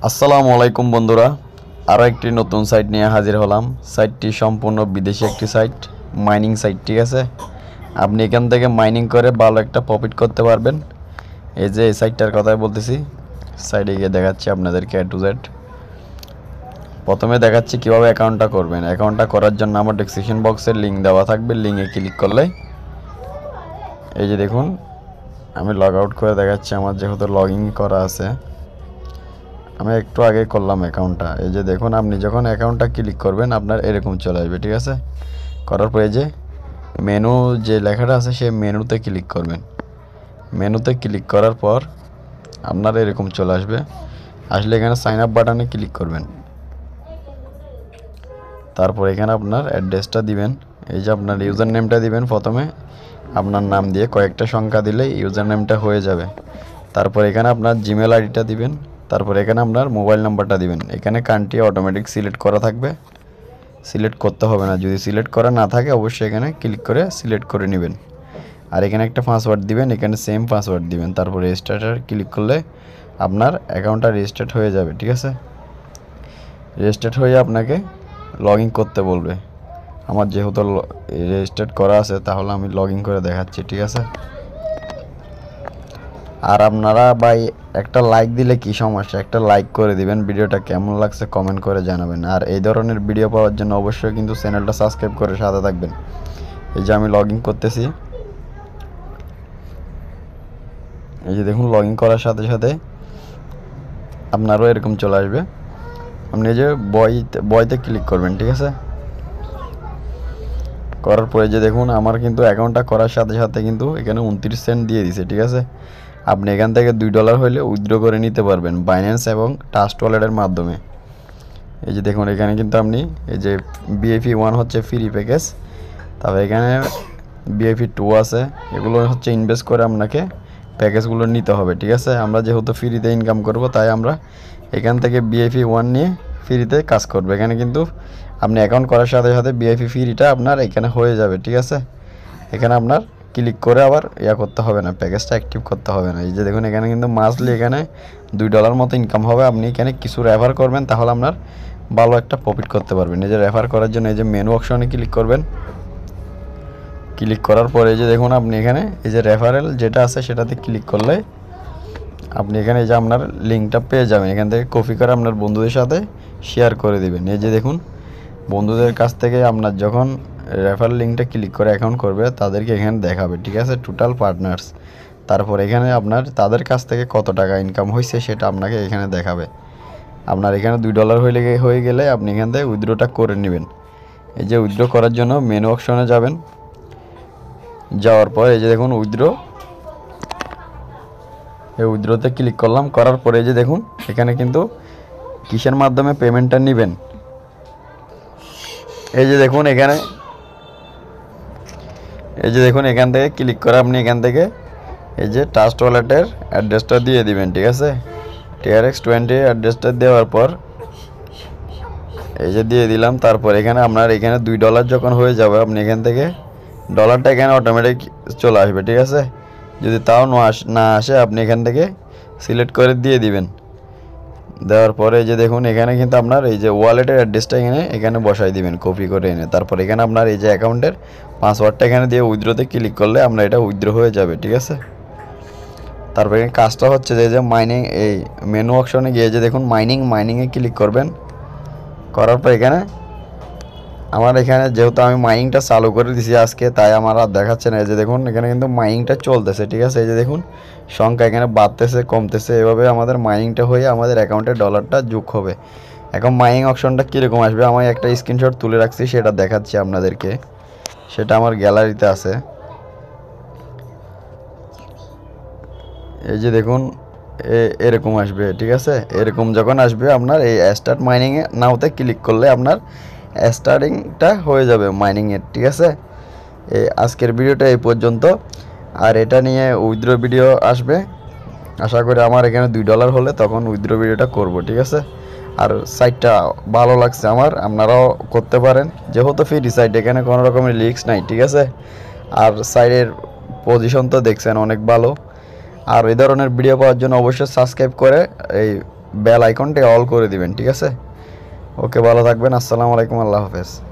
আসসালামু আলাইকুম বন্ধুরা, আরও একটি নতুন সাইট নিয়ে হাজির হলাম। সাইটটি সম্পূর্ণ বিদেশি একটি সাইট, মাইনিং সাইট। ঠিক আছে, আপনি এখান থেকে মাইনিং করে ভালো একটা প্রফিট করতে পারবেন। এই যে এই সাইটটার কথাই বলতেছি, সাইটে গিয়ে দেখাচ্ছি আপনাদেরকে A to Z। প্রথমে দেখাচ্ছি কীভাবে অ্যাকাউন্টটা করবেন। অ্যাকাউন্টটা করার জন্য আমার ডেসক্রিপশন বক্সের লিঙ্ক দেওয়া থাকবে, লিঙ্কে ক্লিক করলে এই যে দেখুন, আমি লগ আউট করে দেখাচ্ছি। আমার যেহেতু লগ ইন করা আছে, আমি একটু আগে করলাম অ্যাকাউন্টটা। এই যে দেখুন, আপনি যখন অ্যাকাউন্টটা ক্লিক করবেন আপনার এরকম চলে আসবে। ঠিক আছে, করার পরে যে মেনু যে লেখাটা আছে সেই মেনুতে ক্লিক করবেন। মেনুতে ক্লিক করার পর আপনার এরকম চলে আসবে। আসলে এখানে সাইন আপ বাটনে ক্লিক করবেন। তারপর এখানে আপনার অ্যাড্রেসটা দিবেন। এই যে আপনার ইউজার নেমটা দিবেন। প্রথমে আপনার নাম দিয়ে কয়েকটা সংখ্যা দিলে ইউজার নেমটা হয়ে যাবে। তারপর এখানে আপনার জিমেল আইডিটা দিবেন। তারপর এখানে আপনার মোবাইল নাম্বারটা দিবেন। এখানে কান্ট্রি অটোমেটিক সিলেক্ট করা থাকবে, সিলেক্ট করতে হবে না। যদি সিলেক্ট করা না থাকে অবশ্যই এখানে ক্লিক করে সিলেক্ট করে নেবেন। আর এখানে একটা পাসওয়ার্ড দিবেন, এখানে সেম পাসওয়ার্ড দিবেন। তারপর রেজিস্টার ক্লিক করলে আপনার অ্যাকাউন্টটা রেজিস্টার্ড হয়ে যাবে। ঠিক আছে, রেজিস্টার্ড হয়ে আপনাকে লগ ইন করতে বলবে। আমার যেহেতু রেজিস্টার্ড করা আছে তাহলে আমি লগ ইন করে দেখাচ্ছি। ঠিক আছে, আর আপনারা ভাই একটা লাইক দিলে কি সমস্যা, একটা লাইক করে দিবেন। ভিডিওটা কেমন লাগছে কমেন্ট করে জানাবেন। আর এই ধরনের ভিডিও পাওয়ার জন্য অবশ্যই কিন্তু চ্যানেলটা সাবস্ক্রাইব করে সাথে থাকবেন। এই যে আমি লগ ইন করতেছি। এই যে দেখুন, লগ ইন করার সাথে সাথে আপনারও এরকম চলে আসবে। আপনি এই যে বইতে ক্লিক করবেন। ঠিক আছে, করার পরে যে দেখুন, আমার কিন্তু অ্যাকাউন্টটা করার সাথে সাথে কিন্তু এখানে 29 সেন্ট দিয়ে দিছে। ঠিক আছে, আপনি এখান থেকে $2 হলে উইথড্র করে নিতে পারবেন বাইন্যান্স এবং ট্রাস্ট ওয়ালেটের মাধ্যমে। এই যে দেখুন, এখানে কিন্তু আপনি এই যে বিএফি 1 হচ্ছে ফ্রি প্যাকেজ, তারপর এখানে বিএফি 2 আছে। এগুলো হচ্ছে ইনভেস্ট করে আপনাকে প্যাকেজগুলো নিতে হবে। ঠিক আছে, আমরা যেহেতু ফ্রিতে ইনকাম করব তাই আমরা এখান থেকে বিএফি 1 নিয়ে ফ্রিতে কাজ করব। এখানে কিন্তু আপনি অ্যাকাউন্ট করার সাথে সাথে বিএফি ফ্রিটা আপনার এখানে হয়ে যাবে। ঠিক আছে, এখানে আপনার ক্লিক করে আবার করতে হবে না, প্যাকেজটা অ্যাক্টিভ করতে হবে না। এই যে দেখুন, এখানে কিন্তু মান্থলি এখানে $2 মতো ইনকাম হবে। আপনি এখানে কিছু রেফার করবেন তাহলে আপনার ভালো একটা প্রফিট করতে পারবেন। এই যে রেফার করার জন্য এই যে মেনু অপশনে ক্লিক করবেন। ক্লিক করার পরে এই যে দেখুন, আপনি এখানে এই যে রেফারেল যেটা আছে সেটাতে ক্লিক করলে আপনি এখানে এই যে আপনার লিঙ্কটা পেয়ে যাবেন। এখান থেকে কপি করে আপনার বন্ধুদের সাথে শেয়ার করে দিবেন। এই যে দেখুন, বন্ধুদের কাছ থেকে আপনার যখন রেফারেল লিঙ্কটা ক্লিক করে অ্যাকাউন্ট করবে তাদেরকে এখানে দেখাবে। ঠিক আছে, টোটাল পার্টনার্স। তারপর এখানে আপনার তাদের কাছ থেকে কত টাকা ইনকাম হয়েছে সেটা আপনাকে এখানে দেখাবে। আপনার এখানে $2 হয়ে গেলে আপনি এখান থেকে উইথড্রটা করে নেবেন। এই যে উইথড্র করার জন্য মেনু অপশনে যাবেন। যাওয়ার পর এই যে দেখুন উইথড্র, এই উইথড্রতে ক্লিক করলাম। করার পরে এই যে দেখুন, এখানে কিন্তু কিসের মাধ্যমে পেমেন্টটা নেবেন। এই যে দেখুন, এখান থেকে ক্লিক করে আপনি এখান থেকে এই যে ট্রাস্ট ওয়ালেটের অ্যাড্রেসটা দিয়ে দিবেন। ঠিক আছে, TRX20 অ্যাড্রেসটা দেওয়ার পর এই যে দিয়ে দিলাম। তারপর এখানে আপনার এখানে $2 যখন হয়ে যাবে আপনি এখান থেকে ডলারটা এখানে অটোমেটিক চলে আসবে। ঠিক আছে, যদি তাও না আসে আপনি এখান থেকে সিলেক্ট করে দিয়ে দিবেন। দেওয়ার পরে এই যে দেখুন, এখানে কিন্তু আপনার এই যে ওয়ালেটের অ্যাড্রেসটা এখানে বসাই দিবেন কপি করে এনে। তারপর এখানে আপনার এই যে অ্যাকাউন্টের পাসওয়ার্ডটা এখানে দিয়ে উইথড্রতে ক্লিক করলে আপনার এটা উইথড্র হয়ে যাবে। ঠিক আছে, তারপর এখানে কাজটা হচ্ছে যে মাইনিং, এই মেনু অপশনে গিয়ে যে দেখুন মাইনিংয়ে ক্লিক করবেন। করার পর এখানে যেহেতু আমি মাইনিংটা চালু করে দিছি আজকে, তাই আমার আর দেখাচ্ছে না। এই যে দেখুন, এখানে কিন্তু মাইনিংটা চলতেছে। ঠিক আছে, এই যে দেখুন সংখ্যা এখানে বাড়তেছে কমতেছে, এভাবে আমাদের মাইনিংটা হয়ে আমাদের অ্যাকাউন্টে ডলারটা যোগ হবে। এখন মাইনিং অপশনটা কীরকম আসবে আমি একটা স্ক্রিনশট তুলে রাখছি, সেটা দেখাচ্ছি আপনাদেরকে। সেটা আমার গ্যালারিতে আছে। এই যে দেখুন, এরকম আসবে। ঠিক আছে, এরকম যখন আসবে আপনার এই স্টার্ট মাইনিংয়ে নাওতে ক্লিক করলে আপনার স্টার্টিংটা হয়ে যাবে মাইনিংয়ের। ঠিক আছে, আজকের ভিডিওটা এই পর্যন্ত। আর এটা নিয়ে উইথড্র ভিডিও আসবে, আশা করি আমার এখানে $2 হলে তখন উইথড্র ভিডিওটা করব। ঠিক আছে, আর সাইটটা ভালো লাগছে আমার, আপনারাও করতে পারেন। যেহেতু ফ্রি সাইট, এখানে কোনো রকমের রিস্ক নাই। ঠিক আছে, আর সাইডের পজিশন তো দেখছেন অনেক ভালো। আর এই ধরনের ভিডিও পাওয়ার জন্য অবশ্যই সাবস্ক্রাইব করে এই বেল আইকনটা অল করে দিবেন, ঠিক আছে? ওকে, ভালো থাকবেন। আসসালামু আলাইকুম, আল্লাহ হাফেজ।